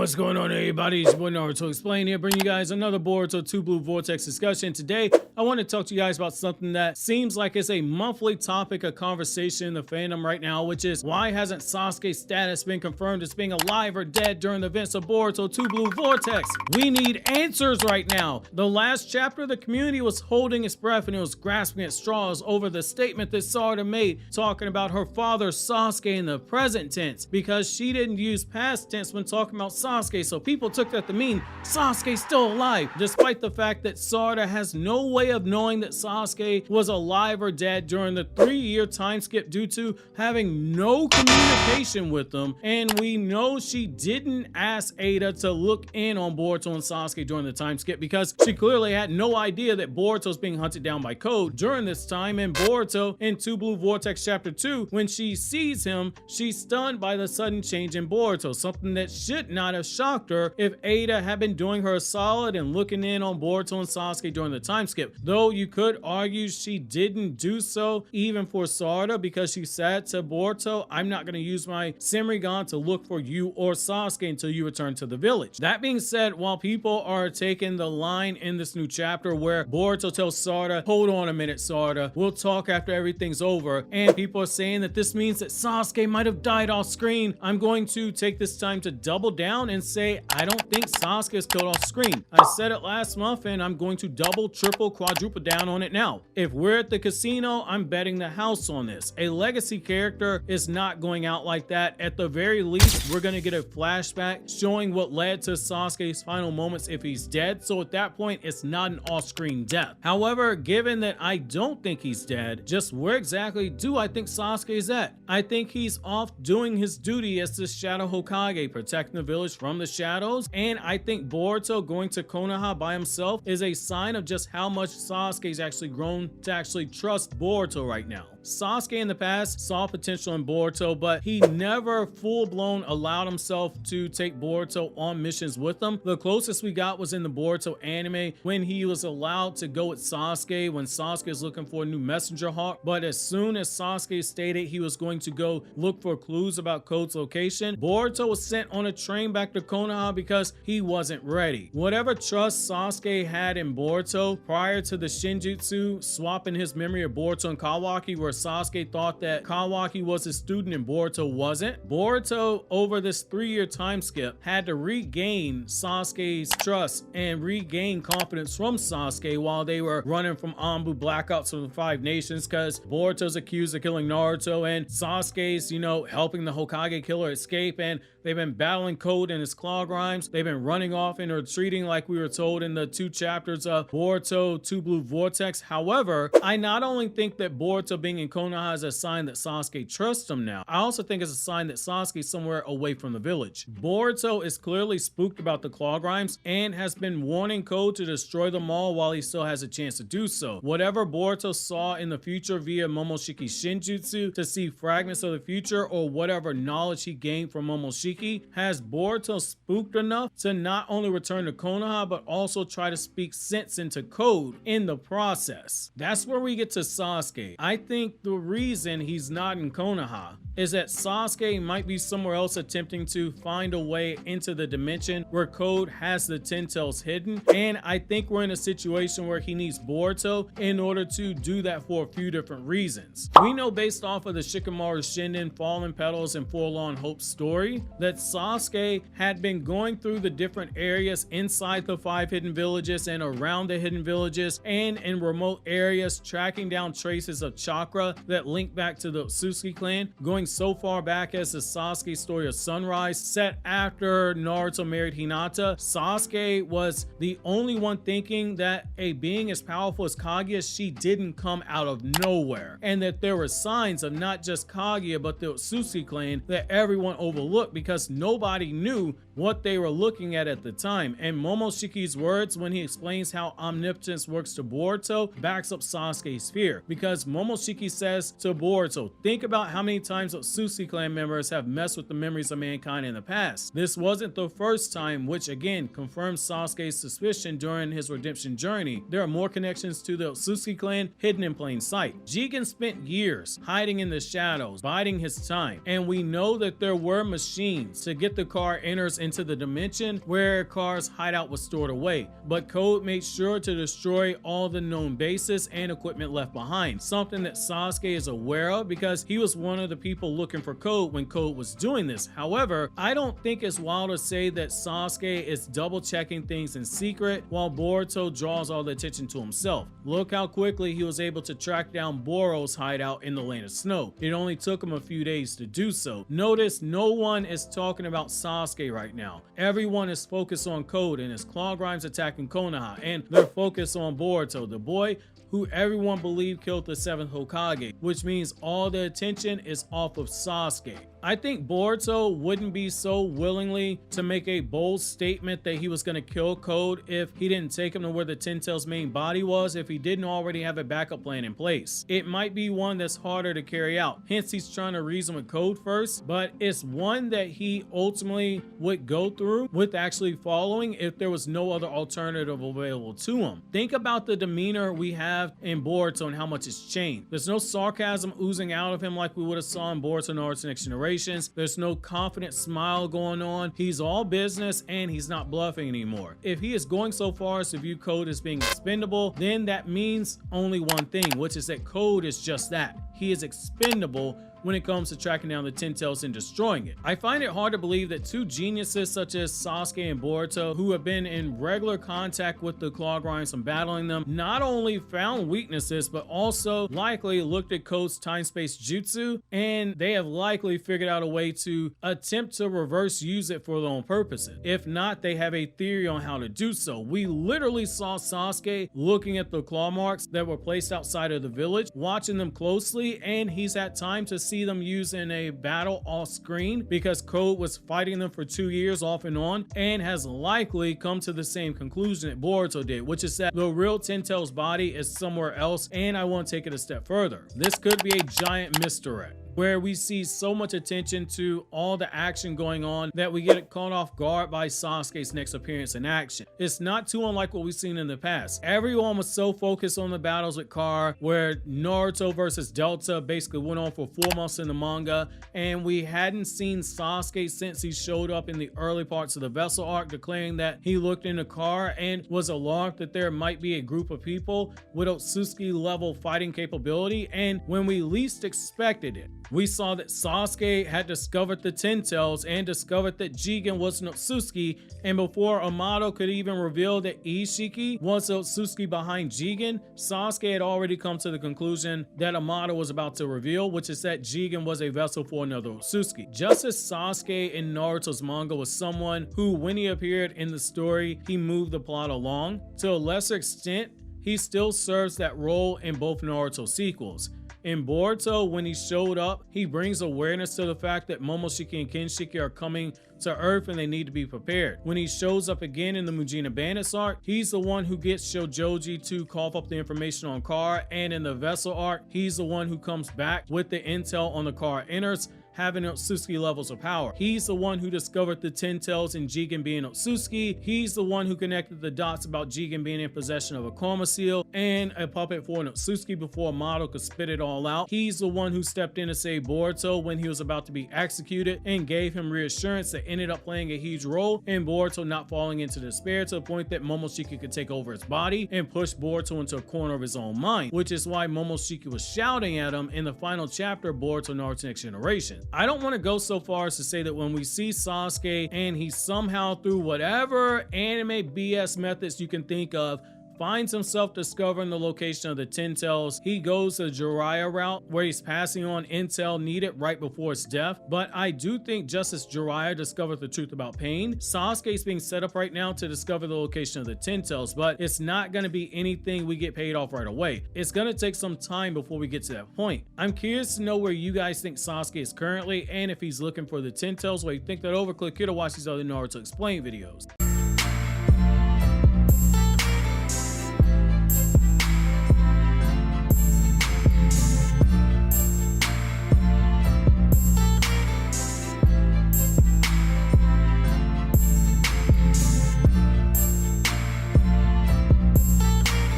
what's going on, everybody? It's your boy Naruto Explain here, bringing you guys another Boruto 2 Blue Vortex discussion. Today, I want to talk to you guys about something that seems like it's a monthly topic of conversation in the fandom right now, which is why hasn't Sasuke's status been confirmed as being alive or dead during the events of Boruto 2 Blue Vortex? We need answers right now. The last chapter, the community was holding its breath and it was grasping at straws over the statement that Sarada made, talking about her father Sasuke in the present tense, because she didn't use past tense when talking about Sasuke, so people took that to mean Sasuke's still alive, despite the fact that Sarada has no way of knowing that Sasuke was alive or dead during the 3-year time skip due to having no communication with them. And we know she didn't ask Ada to look in on Boruto and Sasuke during the time skip because she clearly had no idea that Boruto's being hunted down by Code during this time. And Boruto in 2 Blue Vortex chapter 2, when she sees him, she's stunned by the sudden change in Boruto, something that should not have shocked her if Ada had been doing her a solid and looking in on Boruto and Sasuke during the time skip. Though you could argue she didn't do so even for Sarada, because she said to Boruto, I'm not going to use my Senrigan to look for you or Sasuke until you return to the village. That being said, while people are taking the line in this new chapter where Boruto tells Sarada, hold on a minute Sarada, we'll talk after everything's over, and people are saying that this means that Sasuke might have died off screen, I'm going to take this time to double down and say I don't think Sasuke is killed off screen. I said it last month and I'm going to double, triple, quadruple down on it now. If we're at the casino, I'm betting the house on this. A legacy character is not going out like that. At the very least, we're going to get a flashback showing what led to Sasuke's final moments if he's dead. So at that point, it's not an off-screen death. However, given that I don't think he's dead, just where exactly do I think Sasuke is at? I think he's off doing his duty as the Shadow Hokage, protecting the village from the shadows, and I think Boruto going to Konoha by himself is a sign of just how much Sasuke's actually grown to actually trust Boruto right now. Sasuke in the past saw potential in Boruto, but he never full-blown allowed himself to take Boruto on missions with him. The closest we got was in the Boruto anime when he was allowed to go with Sasuke when Sasuke is looking for a new messenger hawk, but as soon as Sasuke stated he was going to go look for clues about Code's location, Boruto was sent on a train back to Konoha because he wasn't ready. Whatever trust Sasuke had in Boruto prior to the Shinjutsu swapping his memory of Boruto and Kawaki, where Sasuke thought that Kawaki was his student and Boruto wasn't, Boruto over this 3-year time skip had to regain Sasuke's trust and regain confidence from Sasuke while they were running from Anbu blackouts from the 5 nations, because Boruto's accused of killing Naruto and Sasuke's, helping the Hokage killer escape, and they've been battling Code and his claw grimes. They've been running off and retreating like we were told in the 2 chapters of Boruto 2 Blue Vortex. However, I not only think that Boruto being in Konoha is a sign that Sasuke trusts him now, I also think it's a sign that Sasuke is somewhere away from the village. Boruto is clearly spooked about the claw grimes and has been warning Code to destroy them all while he still has a chance to do so. Whatever Boruto saw in the future via Momoshiki's Shinjutsu to see fragments of the future, or whatever knowledge he gained from Momoshiki, has Boruto spooked enough to not only return to Konoha but also try to speak sense into Code in the process. That's where we get to Sasuke. I think the reason he's not in Konoha is that Sasuke might be somewhere else attempting to find a way into the dimension where Code has the 10 tails hidden, and I think we're in a situation where he needs Boruto in order to do that for a few different reasons. We know based off of the Shikamaru Shinden, Fallen Petals, and Forlorn Hope story that Sasuke had been going through the different areas inside the 5 hidden villages and around the hidden villages and in remote areas, tracking down traces of chakra that link back to the Sasuke clan, going so far back as the Sasuke story of Sunrise set after Naruto married Hinata. Sasuke was the only one thinking that a being as powerful as Kaguya, she didn't come out of nowhere, and that there were signs of not just Kaguya but the Sasuke clan that everyone overlooked because nobody knew what they were looking at the time. And Momoshiki's words when he explains how omnipotence works to Boruto backs up Sasuke's fear, because Momoshiki says to Boruto, think about how many times times Otsutsuki clan members have messed with the memories of mankind in the past. This wasn't the first time, which again confirms Sasuke's suspicion during his redemption journey. There are more connections to the Otsutsuki clan hidden in plain sight. Jigen spent years hiding in the shadows, biding his time, and we know that there were machines to get the car enters into the dimension where Car's hideout was stored away, but Code made sure to destroy all the known bases and equipment left behind, something that Sasuke is aware of because he was one of the people looking for Code when Code was doing this. However, I don't think it's wild to say that Sasuke is double checking things in secret while Boruto draws all the attention to himself. Look how quickly he was able to track down Boro's hideout in the Land of Snow. It only took him a few days to do so. Notice no one is talking about Sasuke right now. Everyone is focused on Code and his claw grinds attacking Konoha, and they're focused on Boruto, the boy who everyone believed killed the 7th Hokage, which means all the attention is off of Sasuke. I think Boruto wouldn't be so willingly to make a bold statement that he was going to kill Code if he didn't take him to where the Ten Tails main body was, if he didn't already have a backup plan in place. It might be one that's harder to carry out, hence he's trying to reason with Code first, but it's one that he ultimately would go through with actually following if there was no other alternative available to him. Think about the demeanor we have in Boruto and how much it's changed. There's no sarcasm oozing out of him like we would have saw in Boruto Naruto Next Generation. There's no confident smile going on. He's all business and he's not bluffing anymore. If he is going so far as to view Code as being expendable, then that means only one thing, which is that Code is just that. He is expendable when it comes to tracking down the Ten Tails and destroying it. I find it hard to believe that two geniuses such as Sasuke and Boruto, who have been in regular contact with the claw grinds and battling them, not only found weaknesses, but also likely looked at Code's time-space jutsu, and they have likely figured out a way to attempt to reverse use it for their own purposes. If not, they have a theory on how to do so. We literally saw Sasuke looking at the claw marks that were placed outside of the village, watching them closely, and he's had time to see them used in a battle off screen because Code was fighting them for 2 years off and on, and has likely come to the same conclusion that Boruto did, which is that the real Ten Tails body is somewhere else. And I want to take it a step further. This could be a giant misdirect, where we see so much attention to all the action going on that we get caught off guard by Sasuke's next appearance in action. It's not too unlike what we've seen in the past. Everyone was so focused on the battles with Kar, where Naruto versus Delta basically went on for 4 months in the manga, and we hadn't seen Sasuke since he showed up in the early parts of the Vessel arc, declaring that he looked into Kar and was alarmed that there might be a group of people with Otsutsuki level fighting capability, and when we least expected it, we saw that Sasuke had discovered the Ten Tails and discovered that Jigen was an Otsutsuki, and before Amato could even reveal that Ishiki was the Otsutsuki behind Jigen, Sasuke had already come to the conclusion that Amato was about to reveal, which is that Jigen was a vessel for another Otsutsuki. Just as Sasuke in Naruto's manga was someone who, when he appeared in the story, he moved the plot along, to a lesser extent, he still serves that role in both Naruto sequels. In Boruto, when he showed up, he brings awareness to the fact that Momoshiki and Kinshiki are coming to Earth and they need to be prepared. When he shows up again in the Mujina Bandits arc, he's the one who gets Shojoji to cough up the information on Kar, and in the Vessel arc, he's the one who comes back with the intel on the Kar Inners having Otsutsuki levels of power. He's the one who discovered the Ten Tails and Jigen being Otsutsuki. He's the one who connected the dots about Jigen being in possession of a Karma Seal and a puppet for an Otsutsuki before Amato could spit it all out. He's the one who stepped in to save Boruto when he was about to be executed and gave him reassurance that ended up playing a huge role in Boruto not falling into despair to the point that Momoshiki could take over his body and push Boruto into a corner of his own mind, which is why Momoshiki was shouting at him in the final chapter of Boruto Naruto Next Generation. I don't want to go so far as to say that when we see Sasuke and he somehow, through whatever anime BS methods you can think of, finds himself discovering the location of the Ten Tails, he goes the Jiraiya route where he's passing on intel needed right before his death. But I do think just as Jiraiya discovered the truth about pain, Sasuke's being set up right now to discover the location of the Ten Tails, but it's not going to be anything we get paid off right away. It's going to take some time before we get to that point. I'm curious to know where you guys think Sasuke is currently and if he's looking for the Ten Tails. While you think that over, click here to watch these other Naruto Explained videos.